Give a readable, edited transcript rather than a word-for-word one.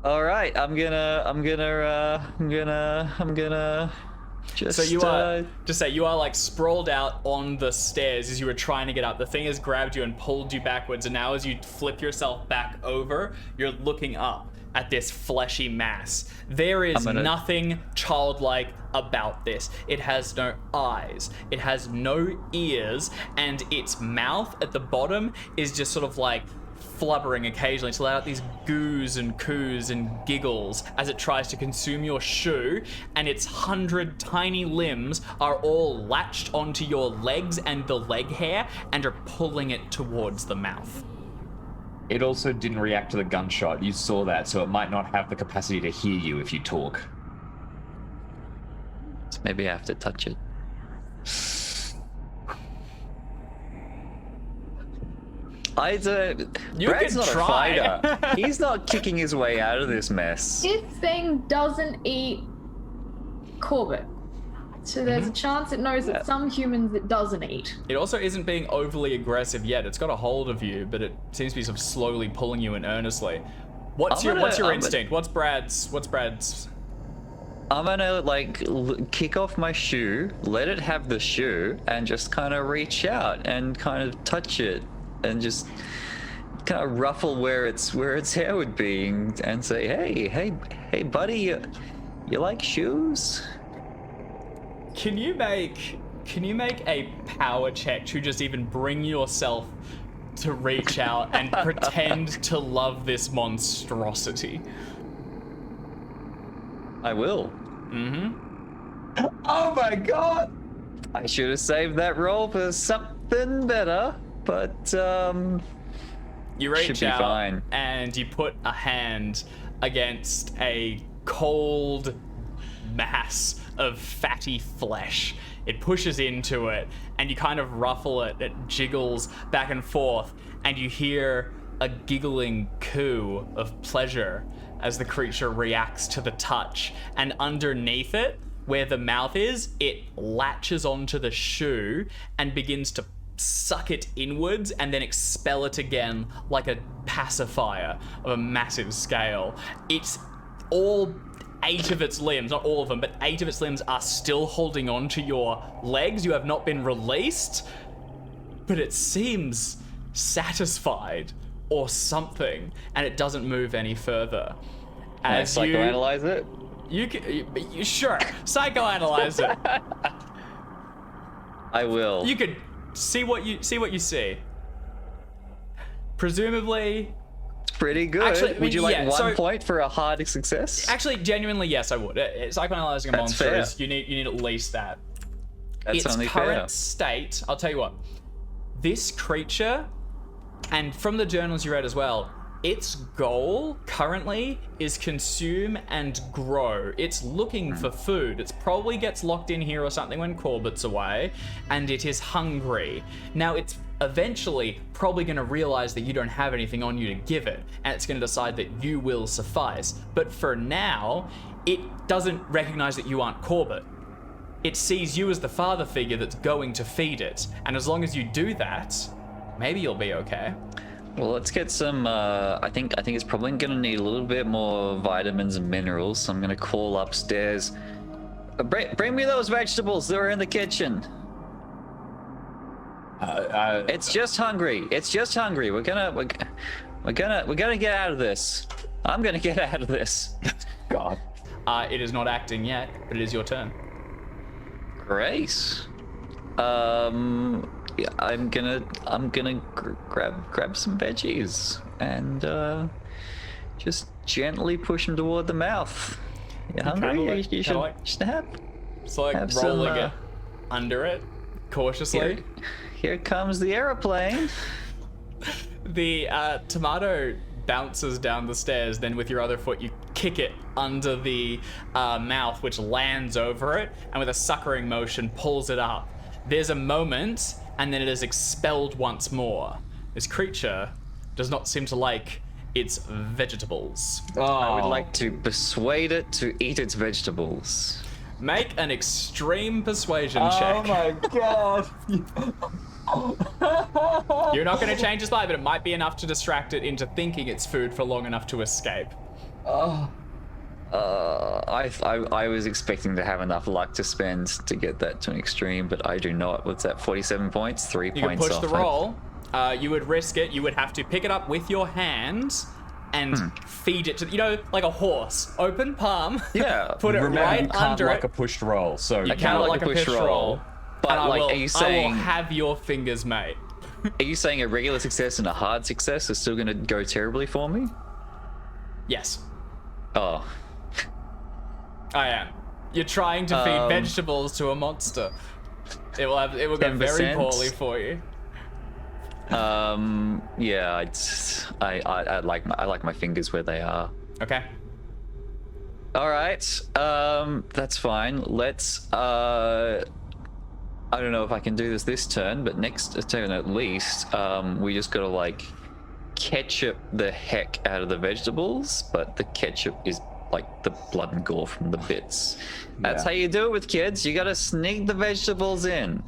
All right, I'm gonna just. So you are like sprawled out on the stairs as you were trying to get up. The thing has grabbed you and pulled you backwards, and now as you flip yourself back over, you're looking up at this fleshy mass. There is nothing childlike about this. It has no eyes, it has no ears, and its mouth at the bottom is just sort of like flubbering occasionally to let out these goos and coos and giggles as it tries to consume your shoe, and its 100 tiny limbs are all latched onto your legs and the leg hair and are pulling it towards the mouth. It also didn't react to the gunshot. You saw that, so it might not have the capacity to hear you if you talk. So maybe I have to touch it. Brad's not try. a fighter. He's not kicking his way out of this mess. This thing doesn't eat Corbitt. So there's a chance it knows that some humans it doesn't eat. It also isn't being overly aggressive yet. It's got a hold of you, but it seems to be sort of slowly pulling you in earnestly. What's your instinct? What's Brad's? I'm gonna kick off my shoe, let it have the shoe, and just kind of reach out and kind of touch it, and just kind of ruffle where its hair would be, and say, hey, buddy, you like shoes? Can you make a power check to just even bring yourself to reach out and pretend to love this monstrosity? I will. Oh my god! I should have saved that roll for something better, but you reach should be out fine. And you put a hand against a cold mass of fatty flesh. It pushes into it, and you kind of ruffle it. It jiggles back and forth, and you hear a giggling coo of pleasure as the creature reacts to the touch. And underneath it, where the mouth is, it latches onto the shoe and begins to suck it inwards and then expel it again like a pacifier of a massive scale. It's all 8 of its limbs, not all of them, but 8 of its limbs are still holding on to your legs. You have not been released, but it seems satisfied or something, and it doesn't move any further. As psychoanalyze it? You sure, psychoanalyze it. I will. You could see what you see. Presumably, pretty good. Actually, would you like 1 so, point for a hard success? Actually, genuinely, yes, I would. Psychoanalyzing a monster fair. is you need at least that. That's its only current fair. state, I'll tell you what. This creature, and from the journals you read as well, its goal currently is consume and grow. It's looking for food. It probably gets locked in here or something when Corbitt's away, and it is hungry. Now, it's eventually probably going to realize that you don't have anything on you to give it, and it's going to decide that you will suffice. But for now, it doesn't recognize that you aren't Corbitt. It sees you as the father figure that's going to feed it, and as long as you do that, maybe you'll be okay. Well, let's get some, I think it's probably going to need a little bit more vitamins and minerals, so I'm going to call upstairs. Bring me those vegetables, they're in the kitchen. It's just hungry. We're gonna get out of this. I'm gonna get out of this. God. It is not acting yet, but it is your turn. Great. Yeah, I'm gonna grab some veggies and just gently push them toward the mouth. You hungry? You should have. It's like have rolling some, it under it cautiously. Here comes the aeroplane. The tomato bounces down the stairs, then with your other foot you kick it under the mouth, which lands over it, and with a suckering motion pulls it up. There's a moment, and then it is expelled once more. This creature does not seem to like its vegetables. I would like to persuade it to eat its vegetables. Make an extreme persuasion check. Oh my god. You're not going to change its mind, but it might be enough to distract it into thinking it's food for long enough to escape. Oh. I was expecting to have enough luck to spend to get that to an extreme, but I do not. What's that? 47 points, 3 You can points push off. the roll. You would risk it. You would have to pick it up with your hands and feed it to, like a horse. Open palm. Yeah. Put it Remember, right you can't under like it. a pushed roll, so You can't count it like like a a push push roll. roll. But, And like, I will, are you saying- I will have your fingers, mate. Are you saying a regular success and a hard success are still going to go terribly for me? Yes, Oh. I am. You're trying to feed vegetables to a monster. It will go very 10%? poorly for you. Yeah, I like my fingers where they are. Okay. All right. That's fine. Let's I don't know if I can do this turn, but next turn at least, we just gotta like ketchup the heck out of the vegetables, but the ketchup is like the blood and gore from the bits. That's Yeah. how you do it with kids. You gotta sneak the vegetables in.